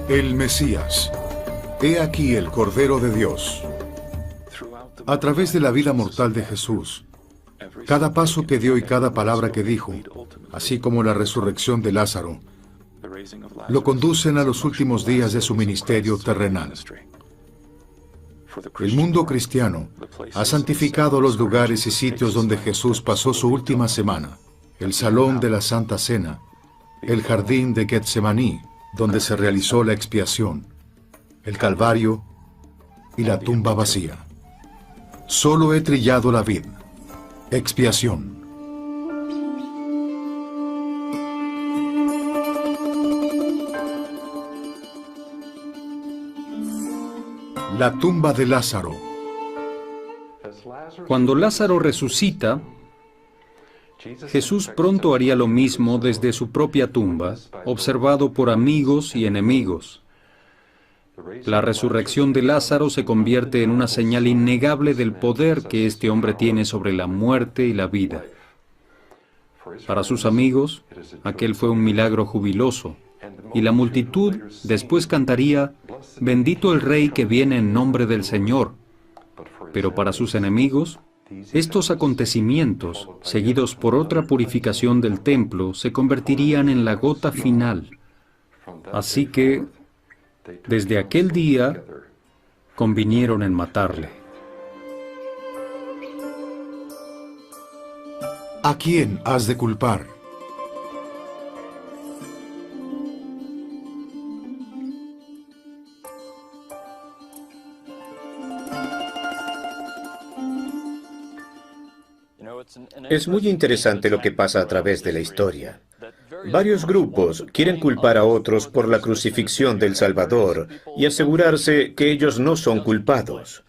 El Mesías. He aquí el Cordero de Dios. A través de la vida mortal de Jesús, cada paso que dio y cada palabra que dijo, así como la resurrección de Lázaro, lo conducen a los últimos días de su ministerio terrenal. El mundo cristiano ha santificado los lugares y sitios donde Jesús pasó su última semana: el Salón de la Santa Cena, el Jardín de Getsemaní, donde se realizó la expiación, el Calvario y la tumba vacía. Solo he trillado la vid. Expiación. La tumba de Lázaro. Cuando Lázaro resucita, Jesús pronto haría lo mismo desde su propia tumba, observado por amigos y enemigos. La resurrección de Lázaro se convierte en una señal innegable del poder que este hombre tiene sobre la muerte y la vida. Para sus amigos, aquel fue un milagro jubiloso, y la multitud después cantaría: «Bendito el Rey que viene en nombre del Señor». Pero para sus enemigos, estos acontecimientos, seguidos por otra purificación del templo, se convertirían en la gota final. Así que, desde aquel día, convinieron en matarle. ¿A quién has de culpar? Es muy interesante lo que pasa a través de la historia. Varios grupos quieren culpar a otros por la crucifixión del Salvador y asegurarse que ellos no son culpados.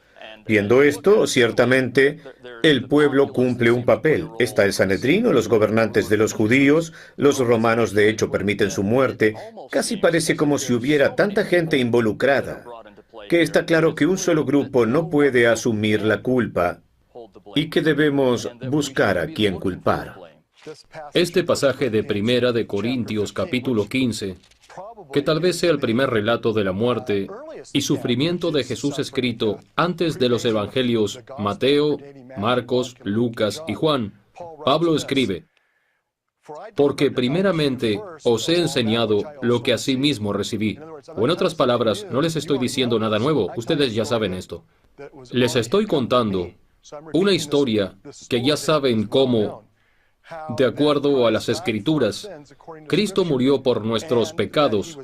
Viendo esto, ciertamente, el pueblo cumple un papel. Está el Sanedrín o los gobernantes de los judíos, los romanos de hecho permiten su muerte. Casi parece como si hubiera tanta gente involucrada, que está claro que un solo grupo no puede asumir la culpa y que debemos buscar a quién culpar. Este pasaje de Primera de Corintios capítulo 15, que tal vez sea el primer relato de la muerte y sufrimiento de Jesús escrito antes de los evangelios Mateo, Marcos, Lucas y Juan, Pablo escribe: «Porque primeramente os he enseñado lo que asimismo recibí». O en otras palabras, no les estoy diciendo nada nuevo, ustedes ya saben esto. Les estoy contando una historia que ya saben cómo, de acuerdo a las Escrituras, Cristo murió por nuestros pecados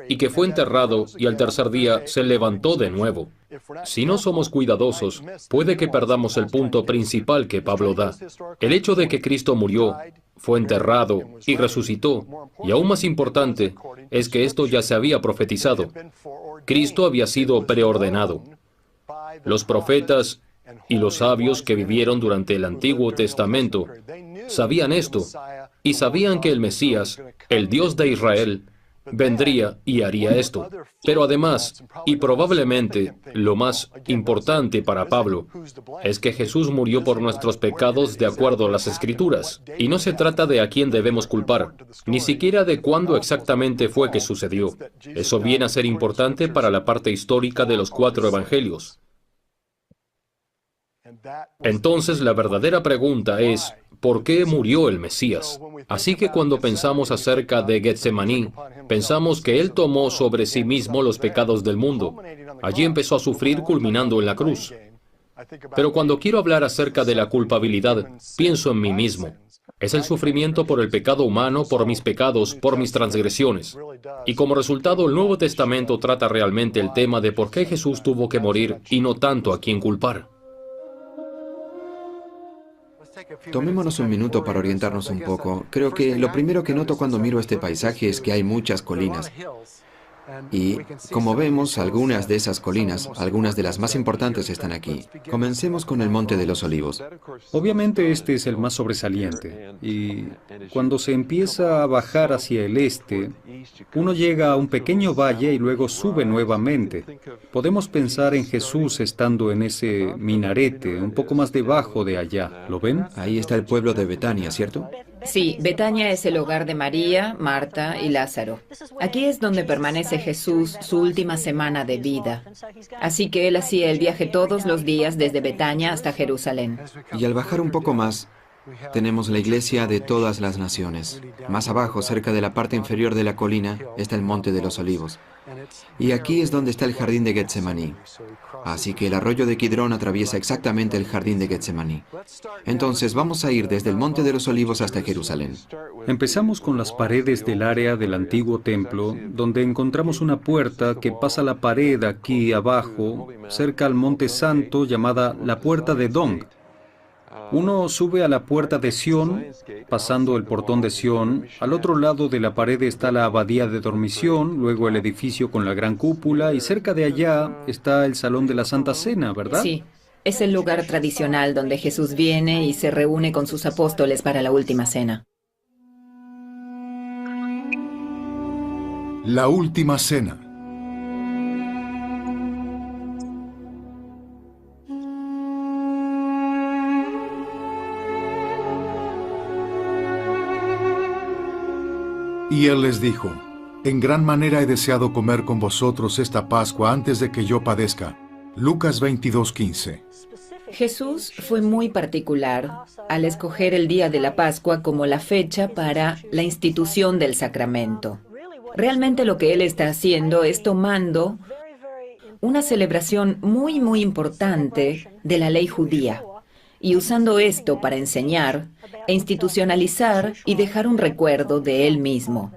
y que fue enterrado y al tercer día se levantó de nuevo. Si no somos cuidadosos, puede que perdamos el punto principal que Pablo da. El hecho de que Cristo murió, fue enterrado y resucitó, y aún más importante, es que esto ya se había profetizado. Cristo había sido preordenado. Los profetas y los sabios que vivieron durante el Antiguo Testamento sabían esto, y sabían que el Mesías, el Dios de Israel, vendría y haría esto. Pero además, y probablemente lo más importante para Pablo, es que Jesús murió por nuestros pecados de acuerdo a las Escrituras. Y no se trata de a quién debemos culpar, ni siquiera de cuándo exactamente fue que sucedió. Eso viene a ser importante para la parte histórica de los 4 evangelios. Entonces, la verdadera pregunta es: ¿por qué murió el Mesías? Así que cuando pensamos acerca de Getsemaní, pensamos que Él tomó sobre sí mismo los pecados del mundo. Allí empezó a sufrir, culminando en la cruz. Pero cuando quiero hablar acerca de la culpabilidad, pienso en mí mismo. Es el sufrimiento por el pecado humano, por mis pecados, por mis transgresiones. Y como resultado, el Nuevo Testamento trata realmente el tema de por qué Jesús tuvo que morir y no tanto a quién culpar. Tomémonos un minuto para orientarnos un poco. Creo que lo primero que noto cuando miro este paisaje es que hay muchas colinas. Y, como vemos, algunas de esas colinas, algunas de las más importantes están aquí. Comencemos con el Monte de los Olivos. Obviamente este es el más sobresaliente, y cuando se empieza a bajar hacia el este, uno llega a un pequeño valle y luego sube nuevamente. Podemos pensar en Jesús estando en ese minarete, un poco más debajo de allá. ¿Lo ven? Ahí está el pueblo de Betania, ¿cierto? Sí, Betania es el hogar de María, Marta y Lázaro. Aquí es donde permanece Jesús su última semana de vida. Así que él hacía el viaje todos los días desde Betania hasta Jerusalén. Y al bajar un poco más, tenemos la iglesia de todas las naciones. Más abajo, cerca de la parte inferior de la colina, está el Monte de los Olivos. Y aquí es donde está el jardín de Getsemaní. Así que el arroyo de Kidrón atraviesa exactamente el jardín de Getsemaní. Entonces vamos a ir desde el Monte de los Olivos hasta Jerusalén. Empezamos con las paredes del área del antiguo templo, donde encontramos una puerta que pasa la pared aquí abajo, cerca al Monte Santo, llamada la Puerta de Dong. Uno sube a la Puerta de Sión, pasando el portón de Sión. Al otro lado de la pared está la abadía de dormición, luego el edificio con la gran cúpula, y cerca de allá está el Salón de la Santa Cena, ¿verdad? Sí, es el lugar tradicional donde Jesús viene y se reúne con sus apóstoles para la última cena. La última cena. Y él les dijo: en gran manera he deseado comer con vosotros esta Pascua antes de que yo padezca. Lucas 22:15. Jesús fue muy particular al escoger el día de la Pascua como la fecha para la institución del sacramento. Realmente lo que él está haciendo es tomando una celebración muy importante de la ley judía y usando esto para enseñar e institucionalizar y dejar un recuerdo de él mismo.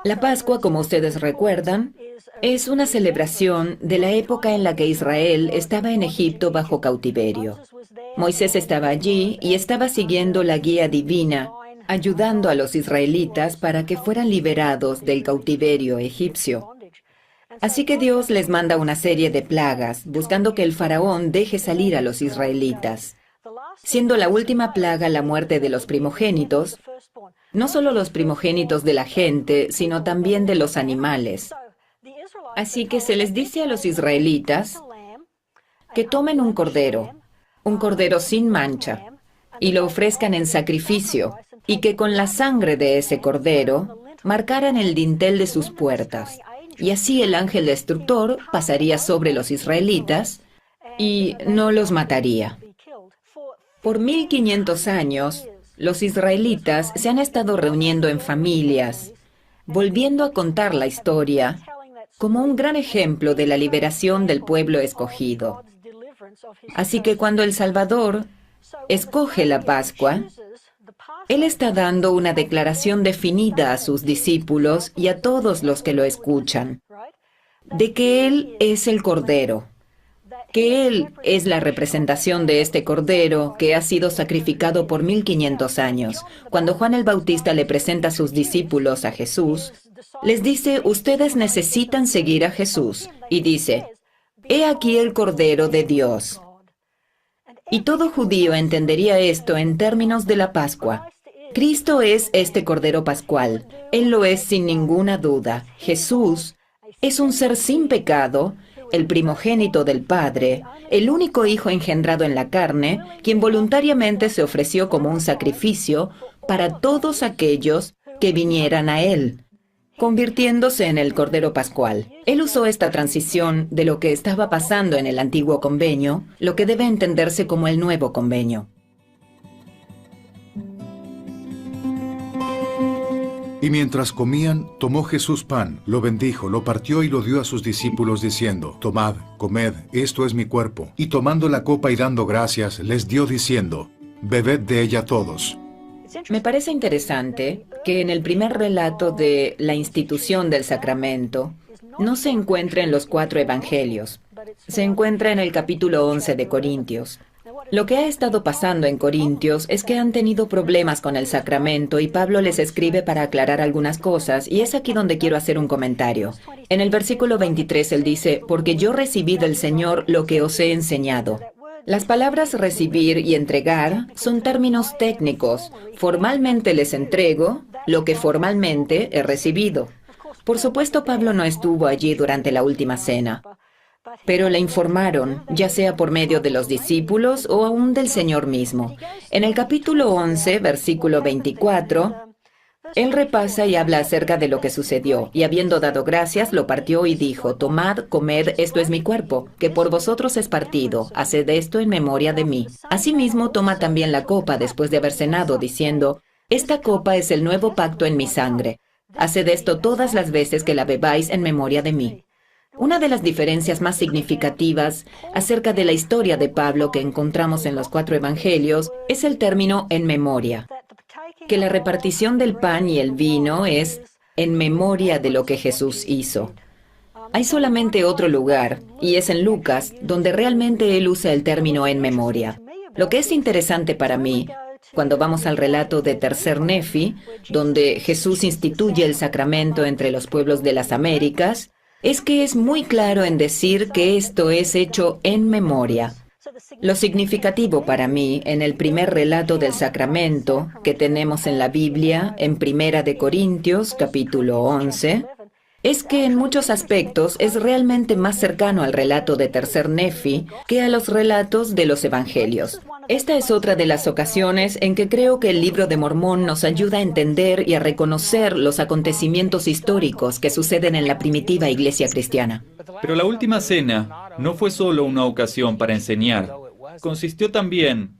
La Pascua, como ustedes recuerdan, es una celebración de la época en la que Israel estaba en Egipto bajo cautiverio. Moisés estaba allí y estaba siguiendo la guía divina, ayudando a los israelitas para que fueran liberados del cautiverio egipcio. Así que Dios les manda una serie de plagas, buscando que el faraón deje salir a los israelitas. Siendo la última plaga la muerte de los primogénitos, no solo los primogénitos de la gente, sino también de los animales. Así que se les dice a los israelitas que tomen un cordero sin mancha, y lo ofrezcan en sacrificio, y que con la sangre de ese cordero marcaran el dintel de sus puertas. Y así el ángel destructor pasaría sobre los israelitas y no los mataría. Por 1500 años, los israelitas se han estado reuniendo en familias, volviendo a contar la historia como un gran ejemplo de la liberación del pueblo escogido. Así que cuando el Salvador escoge la Pascua, Él está dando una declaración definida a sus discípulos y a todos los que lo escuchan, de que Él es el Cordero, que Él es la representación de este Cordero que ha sido sacrificado por 1500 años. Cuando Juan el Bautista le presenta a sus discípulos a Jesús, les dice: ustedes necesitan seguir a Jesús. Y dice: he aquí el Cordero de Dios. Y todo judío entendería esto en términos de la Pascua. Cristo es este Cordero Pascual. Él lo es sin ninguna duda. Jesús es un ser sin pecado, el primogénito del Padre, el único Hijo engendrado en la carne, quien voluntariamente se ofreció como un sacrificio para todos aquellos que vinieran a Él, convirtiéndose en el Cordero Pascual. Él usó esta transición de lo que estaba pasando en el antiguo convenio, lo que debe entenderse como el nuevo convenio. Y mientras comían, tomó Jesús pan, lo bendijo, lo partió y lo dio a sus discípulos diciendo: tomad, comed, esto es mi cuerpo. Y tomando la copa y dando gracias, les dio diciendo: bebed de ella todos. Me parece interesante que en el primer relato de la institución del sacramento no se encuentra en los 4 evangelios, se encuentra en el capítulo 11 de Corintios. Lo que ha estado pasando en Corintios es que han tenido problemas con el sacramento y Pablo les escribe para aclarar algunas cosas, y es aquí donde quiero hacer un comentario. En el versículo 23 él dice: porque yo recibí del Señor lo que os he enseñado. Las palabras recibir y entregar son términos técnicos. Formalmente les entrego lo que formalmente he recibido. Por supuesto, Pablo no estuvo allí durante la última cena. pero le informaron, ya sea por medio de los discípulos o aún del Señor mismo. En el capítulo 11, versículo 24, él repasa y habla acerca de lo que sucedió, y habiendo dado gracias, lo partió y dijo, tomad, comed, esto es mi cuerpo, que por vosotros es partido, haced esto en memoria de mí. Asimismo, toma también la copa después de haber cenado, diciendo, esta copa es el nuevo pacto en mi sangre. Haced esto todas las veces que la bebáis en memoria de mí. Una de las diferencias más significativas acerca de la historia de Pablo que encontramos en los 4 evangelios es el término en memoria, que la repartición del pan y el vino es en memoria de lo que Jesús hizo. Hay solamente otro lugar, y es en Lucas, donde realmente él usa el término en memoria. Lo que es interesante para mí, cuando vamos al relato de Tercer Nefi, donde Jesús instituye el sacramento entre los pueblos de las Américas, es que es muy claro en decir que esto es hecho en memoria. Lo significativo para mí en el primer relato del sacramento que tenemos en la Biblia, en Primera de Corintios, capítulo 11, es que en muchos aspectos es realmente más cercano al relato de Tercer Nefi que a los relatos de los evangelios. Esta es otra de las ocasiones en que creo que el Libro de Mormón nos ayuda a entender y a reconocer los acontecimientos históricos que suceden en la primitiva iglesia cristiana. Pero la última cena no fue solo una ocasión para enseñar, consistió también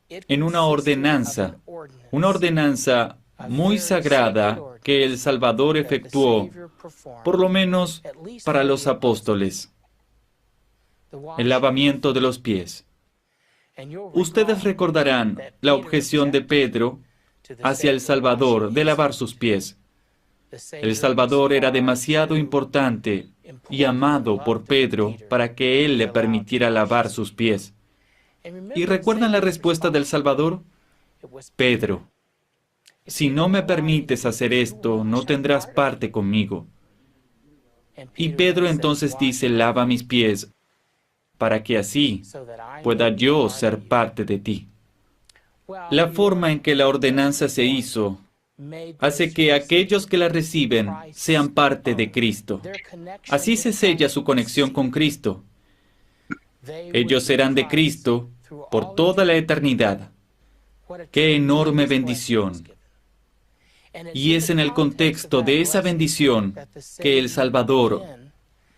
en una ordenanza muy sagrada que el Salvador efectuó, por lo menos para los apóstoles, el lavamiento de los pies. Ustedes recordarán la objeción de Pedro hacia el Salvador de lavar sus pies. El Salvador era demasiado importante y amado por Pedro para que él le permitiera lavar sus pies. ¿Y recuerdan la respuesta del Salvador? Pedro, si no me permites hacer esto, no tendrás parte conmigo. Y Pedro entonces dice, lava mis pies, para que así pueda yo ser parte de ti. La forma en que la ordenanza se hizo hace que aquellos que la reciben sean parte de Cristo. Así se sella su conexión con Cristo. Ellos serán de Cristo por toda la eternidad. ¡Qué enorme bendición! Y es en el contexto de esa bendición que el Salvador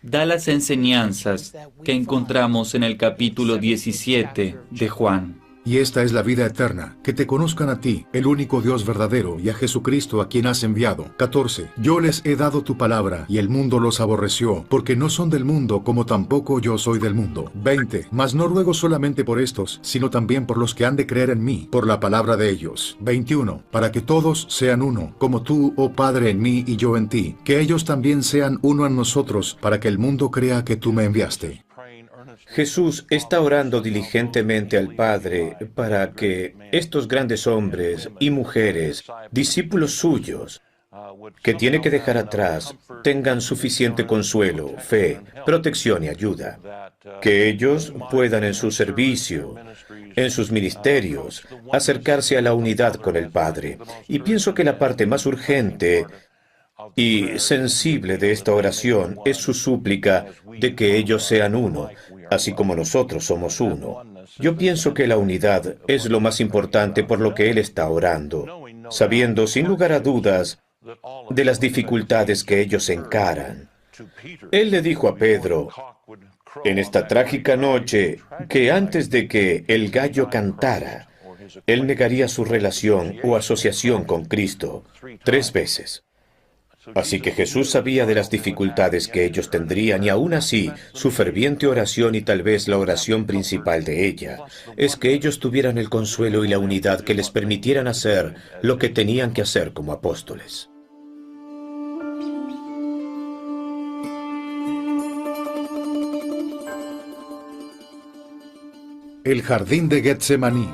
da las enseñanzas que encontramos en el capítulo 17 de Juan. Y esta es la vida eterna, que te conozcan a ti, el único Dios verdadero, y a Jesucristo a quien has enviado. 14. Yo les he dado tu palabra, y el mundo los aborreció, porque no son del mundo, como tampoco yo soy del mundo. 20. Mas no ruego solamente por estos, sino también por los que han de creer en mí, por la palabra de ellos. 21. Para que todos sean uno, como tú, oh Padre, en mí y yo en ti, que ellos también sean uno en nosotros, para que el mundo crea que tú me enviaste. Jesús está orando diligentemente al Padre para que estos grandes hombres y mujeres, discípulos suyos, que tiene que dejar atrás, tengan suficiente consuelo, fe, protección y ayuda. Que ellos puedan en su servicio, en sus ministerios, acercarse a la unidad con el Padre. Y pienso que la parte más urgente y sensible de esta oración es su súplica de que ellos sean uno, así como nosotros somos uno. Yo pienso que la unidad es lo más importante por lo que él está orando, sabiendo sin lugar a dudas de las dificultades que ellos encaran. Él le dijo a Pedro, en esta trágica noche, que antes de que el gallo cantara, él negaría su relación o asociación con Cristo 3 veces. Así que Jesús sabía de las dificultades que ellos tendrían y aún así, su ferviente oración y tal vez la oración principal de ella, es que ellos tuvieran el consuelo y la unidad que les permitieran hacer lo que tenían que hacer como apóstoles. El jardín de Getsemaní.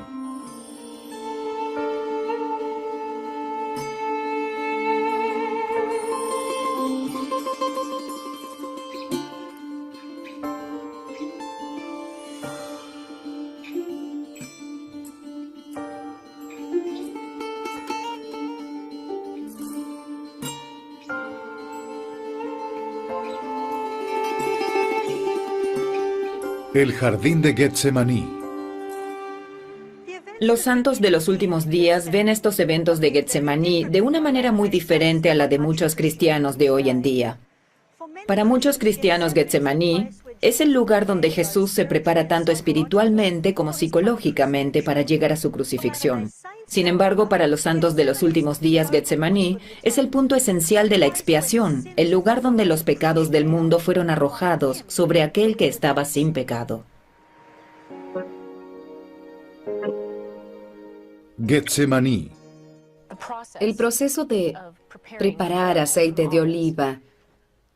El jardín de Getsemaní. Los santos de los últimos días ven estos eventos de Getsemaní de una manera muy diferente a la de muchos cristianos de hoy en día. Para muchos cristianos, Getsemaní es el lugar donde Jesús se prepara tanto espiritualmente como psicológicamente para llegar a su crucifixión. Sin embargo, para los santos de los últimos días, Getsemaní es el punto esencial de la expiación, el lugar donde los pecados del mundo fueron arrojados sobre aquel que estaba sin pecado. Getsemaní. El proceso de preparar aceite de oliva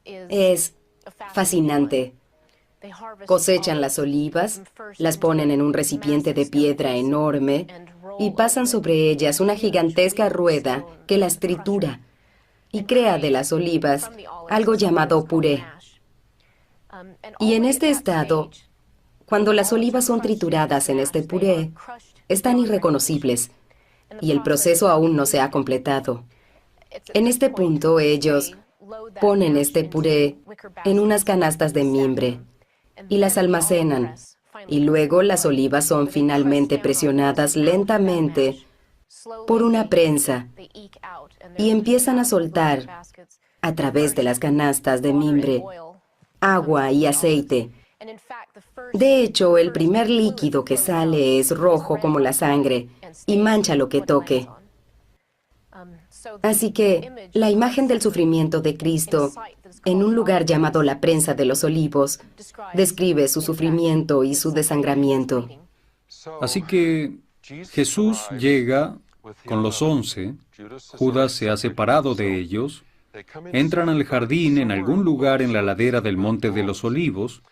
es fascinante. Cosechan las olivas, las ponen en un recipiente de piedra enorme y pasan sobre ellas una gigantesca rueda que las tritura y crea de las olivas algo llamado puré. Y en este estado, cuando las olivas son trituradas en este puré, están irreconocibles y el proceso aún no se ha completado. En este punto, ellos ponen este puré en unas canastas de mimbre y las almacenan, y luego las olivas son finalmente presionadas lentamente por una prensa y empiezan a soltar, a través de las canastas de mimbre, agua y aceite. De hecho, el primer líquido que sale es rojo como la sangre y mancha lo que toque. Así que la imagen del sufrimiento de Cristo en un lugar llamado la prensa de los olivos describe su sufrimiento y su desangramiento. Así que Jesús llega con los 11, Judas se ha separado de ellos, entran al jardín en algún lugar en la ladera del Monte de los Olivos.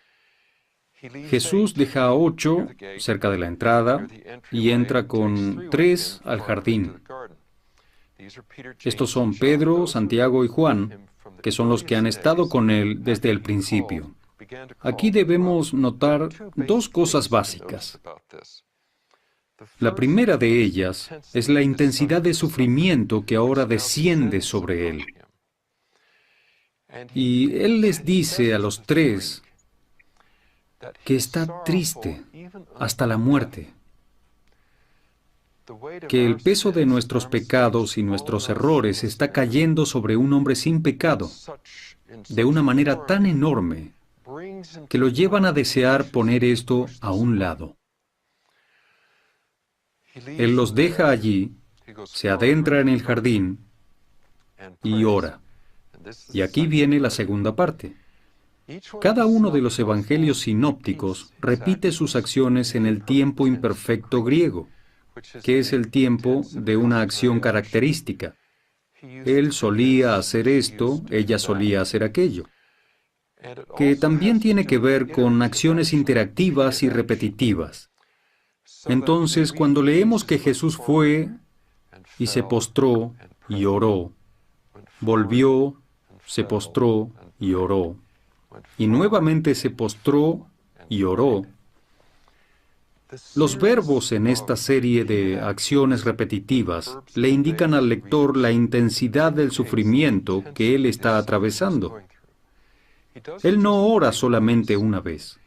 Jesús deja a 8 cerca de la entrada y entra con 3 al jardín. Estos son Pedro, Santiago y Juan, que son los que han estado con él desde el principio. Aquí debemos notar 2 cosas básicas. La primera de ellas es la intensidad de sufrimiento que ahora desciende sobre él. Y él les dice a los 3 que está triste hasta la muerte, que el peso de nuestros pecados y nuestros errores está cayendo sobre un hombre sin pecado de una manera tan enorme que lo llevan a desear poner esto a un lado. Él los deja allí, se adentra en el jardín y ora. Y aquí viene la segunda parte. Cada uno de los evangelios sinópticos repite sus acciones en el tiempo imperfecto griego, que es el tiempo de una acción característica. Él solía hacer esto, ella solía hacer aquello, que también tiene que ver con acciones interactivas y repetitivas. Entonces, cuando leemos que Jesús fue y se postró y oró, volvió, se postró y oró, y nuevamente se postró y oró, los verbos en esta serie de acciones repetitivas le indican al lector la intensidad del sufrimiento que él está atravesando. Él no ora solamente una vez.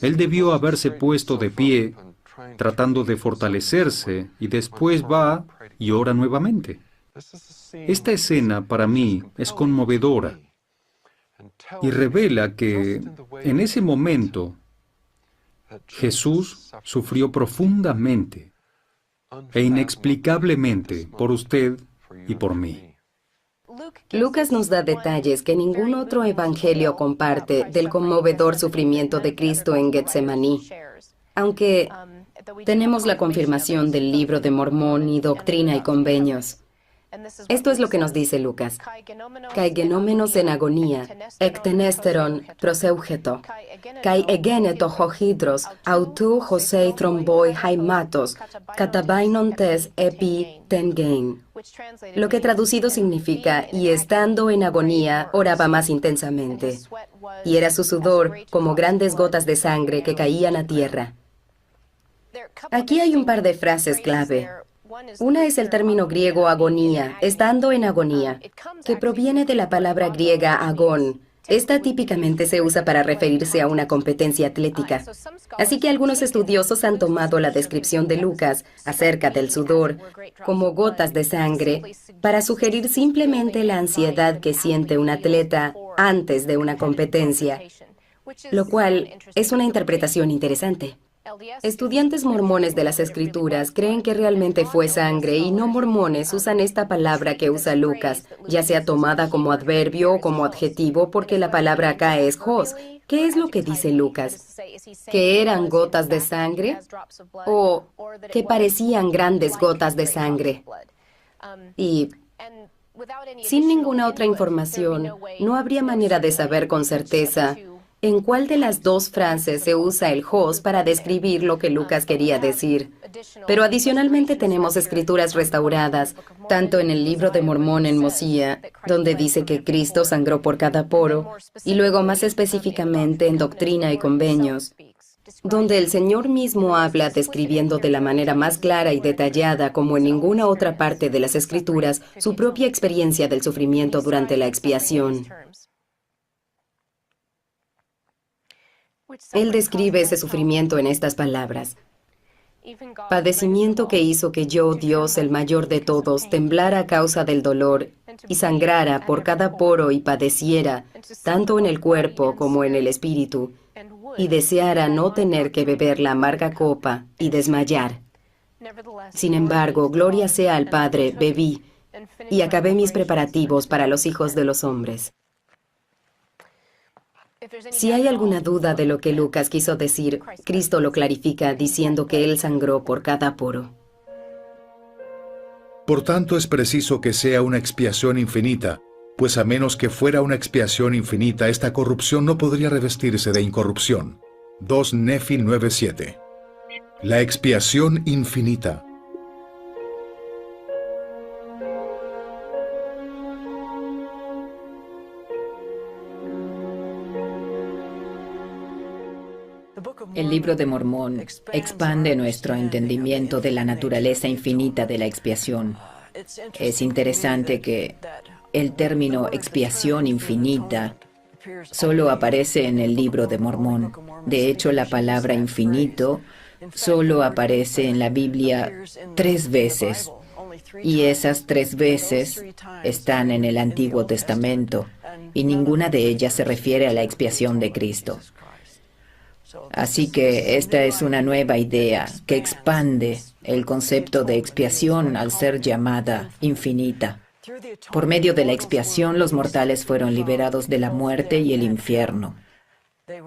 Él debió haberse puesto de pie, tratando de fortalecerse, y después va y ora nuevamente. Esta escena para mí es conmovedora y revela que en ese momento Jesús sufrió profundamente e inexplicablemente por usted y por mí. Lucas nos da detalles que ningún otro evangelio comparte del conmovedor sufrimiento de Cristo en Getsemaní. Aunque tenemos la confirmación del Libro de Mormón y Doctrina y Convenios. Esto es lo que nos dice Lucas. Kai genómenos en agonía, ectenesteron proseugeto, kai egeneto hojidros, autu josei tromboi haimatos, katabainon tes epi tengein. Lo que traducido significa, y estando en agonía, oraba más intensamente. Y era su sudor como grandes gotas de sangre que caían a tierra. Aquí hay un par de frases clave. Una es el término griego agonía, estando en agonía, que proviene de la palabra griega agón, Esta típicamente se usa para referirse a una competencia atlética. Así que algunos estudiosos han tomado la descripción de Lucas acerca del sudor como gotas de sangre para sugerir simplemente la ansiedad que siente un atleta antes de una competencia, lo cual es una interpretación interesante. Estudiantes mormones de las Escrituras creen que realmente fue sangre y no mormones usan esta palabra que usa Lucas, ya sea tomada como adverbio o como adjetivo, porque la palabra acá es hos. ¿Qué es lo que dice Lucas? ¿Que eran gotas de sangre? ¿O que parecían grandes gotas de sangre? Y sin ninguna otra información, no habría manera de saber con certeza en cuál de las dos frases se usa el hos para describir lo que Lucas quería decir. Pero adicionalmente tenemos escrituras restauradas, tanto en el libro de Mormón en Mosiah, donde dice que Cristo sangró por cada poro, y luego más específicamente en Doctrina y Convenios, donde el Señor mismo habla describiendo de la manera más clara y detallada como en ninguna otra parte de las Escrituras su propia experiencia del sufrimiento durante la expiación. Él describe ese sufrimiento en estas palabras: padecimiento que hizo que yo, Dios, el mayor de todos, temblara a causa del dolor y sangrara por cada poro y padeciera, tanto en el cuerpo como en el espíritu, y deseara no tener que beber la amarga copa y desmayar. Sin embargo, gloria sea al Padre, bebí y acabé mis preparativos para los hijos de los hombres. Si hay alguna duda de lo que Lucas quiso decir, Cristo lo clarifica diciendo que Él sangró por cada poro. Por tanto, es preciso que sea una expiación infinita, pues a menos que fuera una expiación infinita, esta corrupción no podría revestirse de incorrupción. 2 Nefi 9:7. La expiación infinita. El libro de Mormón expande nuestro entendimiento de la naturaleza infinita de la expiación. Es interesante que el término expiación infinita solo aparece en el libro de Mormón. De hecho, la palabra infinito solo aparece en la Biblia 3 veces. Y esas 3 veces están en el Antiguo Testamento, y ninguna de ellas se refiere a la expiación de Cristo. Así que esta es una nueva idea que expande el concepto de expiación al ser llamada infinita. Por medio de la expiación, los mortales fueron liberados de la muerte y el infierno.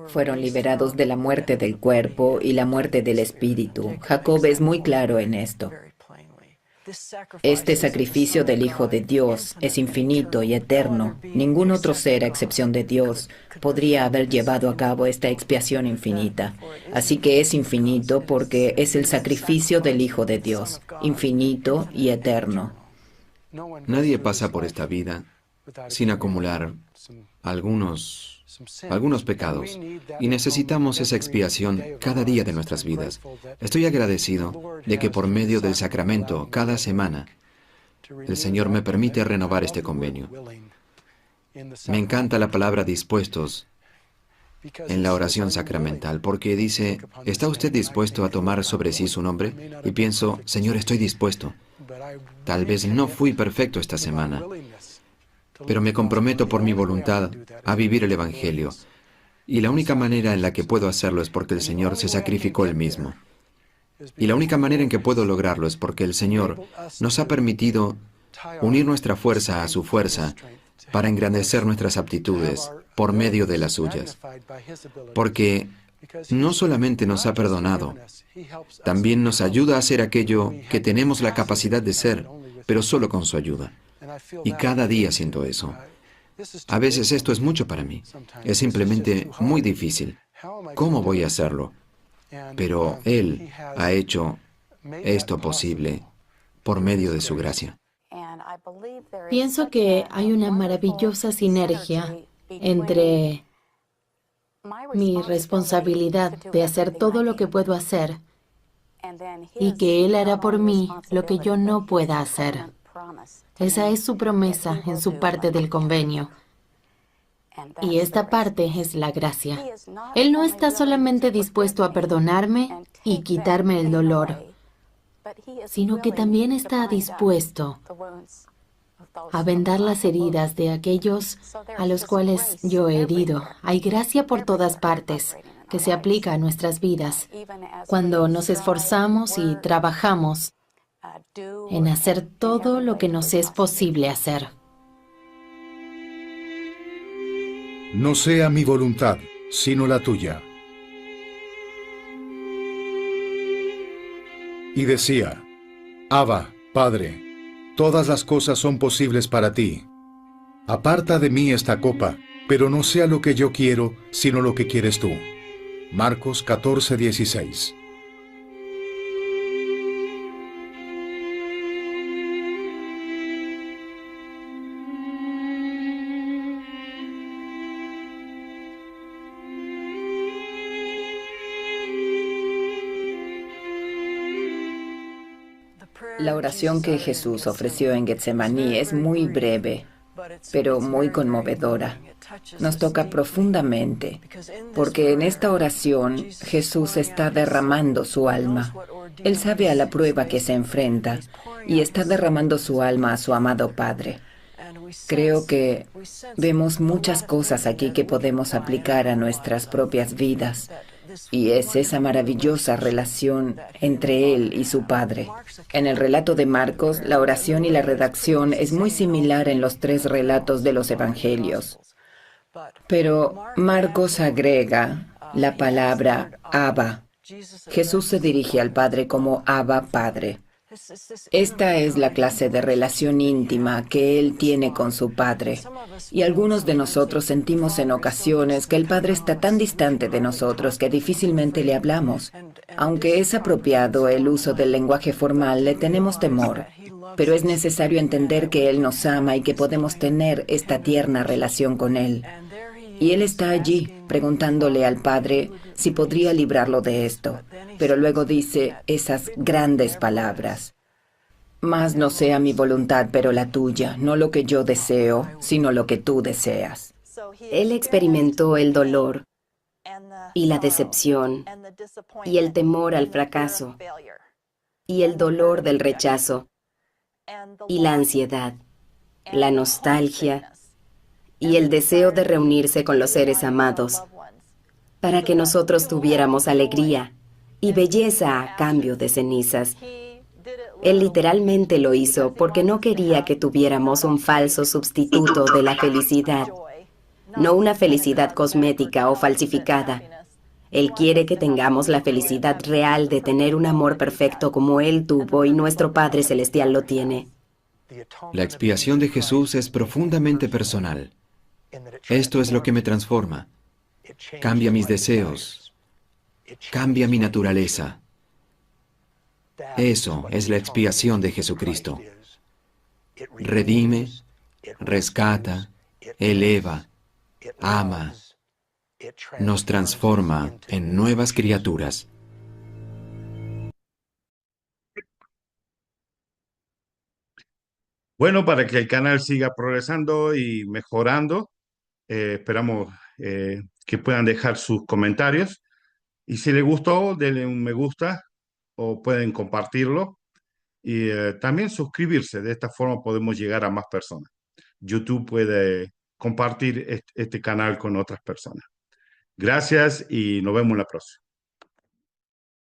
Fueron liberados de la muerte del cuerpo y la muerte del espíritu. Jacob es muy claro en esto. Este sacrificio del Hijo de Dios es infinito y eterno. Ningún otro ser, a excepción de Dios, podría haber llevado a cabo esta expiación infinita. Así que es infinito porque es el sacrificio del Hijo de Dios, infinito y eterno. Nadie pasa por esta vida sin acumular algunos pecados, y necesitamos esa expiación cada día de nuestras vidas. Estoy agradecido de que por medio del sacramento, cada semana, el Señor me permite renovar este convenio. Me encanta la palabra dispuestos en la oración sacramental, porque dice, ¿está usted dispuesto a tomar sobre sí su nombre? Y pienso, Señor, estoy dispuesto. Tal vez no fui perfecto esta semana, pero me comprometo por mi voluntad a vivir el Evangelio. Y la única manera en la que puedo hacerlo es porque el Señor se sacrificó Él mismo. Y la única manera en que puedo lograrlo es porque el Señor nos ha permitido unir nuestra fuerza a su fuerza para engrandecer nuestras aptitudes por medio de las suyas. Porque no solamente nos ha perdonado, también nos ayuda a hacer aquello que tenemos la capacidad de ser, pero solo con su ayuda. Y cada día siento eso. A veces esto es mucho para mí. Es simplemente muy difícil. ¿Cómo voy a hacerlo? Pero Él ha hecho esto posible por medio de su gracia. Pienso que hay una maravillosa sinergia entre mi responsabilidad de hacer todo lo que puedo hacer y que Él hará por mí lo que yo no pueda hacer. Esa es su promesa en su parte del convenio. Y esta parte es la gracia. Él no está solamente dispuesto a perdonarme y quitarme el dolor, sino que también está dispuesto a vendar las heridas de aquellos a los cuales yo he herido. Hay gracia por todas partes que se aplica a nuestras vidas cuando nos esforzamos y trabajamos en hacer todo lo que nos es posible hacer. No sea mi voluntad, sino la tuya. Y decía, Abba, Padre, todas las cosas son posibles para ti. Aparta de mí esta copa, pero no sea lo que yo quiero, sino lo que quieres tú. Marcos 14:16. La oración que Jesús ofreció en Getsemaní es muy breve, pero muy conmovedora. Nos toca profundamente, porque en esta oración Jesús está derramando su alma. Él sabe a la prueba que se enfrenta y está derramando su alma a su amado Padre. Creo que vemos muchas cosas aquí que podemos aplicar a nuestras propias vidas. Y es esa maravillosa relación entre él y su padre. En el relato de Marcos, la oración y la redacción es muy similar en los tres relatos de los evangelios. Pero Marcos agrega la palabra Abba. Jesús se dirige al Padre como Abba Padre. Esta es la clase de relación íntima que Él tiene con su Padre. Y algunos de nosotros sentimos en ocasiones que el Padre está tan distante de nosotros que difícilmente le hablamos. Aunque es apropiado el uso del lenguaje formal, le tenemos temor. Pero es necesario entender que Él nos ama y que podemos tener esta tierna relación con Él. Y Él está allí, preguntándole al Padre si podría librarlo de esto. Pero luego dice esas grandes palabras. Mas no sea mi voluntad, pero la tuya, no lo que yo deseo, sino lo que tú deseas. Él experimentó el dolor y la decepción y el temor al fracaso y el dolor del rechazo y la ansiedad, la nostalgia y el deseo de reunirse con los seres amados para que nosotros tuviéramos alegría y belleza a cambio de cenizas. Él literalmente lo hizo porque no quería que tuviéramos un falso sustituto de la felicidad, no una felicidad cosmética o falsificada. Él quiere que tengamos la felicidad real de tener un amor perfecto como Él tuvo y nuestro Padre Celestial lo tiene. La expiación de Jesús es profundamente personal. Esto es lo que me transforma. Cambia mis deseos. Cambia mi naturaleza. Eso es la expiación de Jesucristo. Redime, rescata, eleva, ama, nos transforma en nuevas criaturas. Bueno, para que el canal siga progresando y mejorando, esperamos que puedan dejar sus comentarios. Y si les gustó, denle un me gusta o pueden compartirlo. Y también suscribirse. De esta forma podemos llegar a más personas. YouTube puede compartir este canal con otras personas. Gracias y nos vemos en la próxima.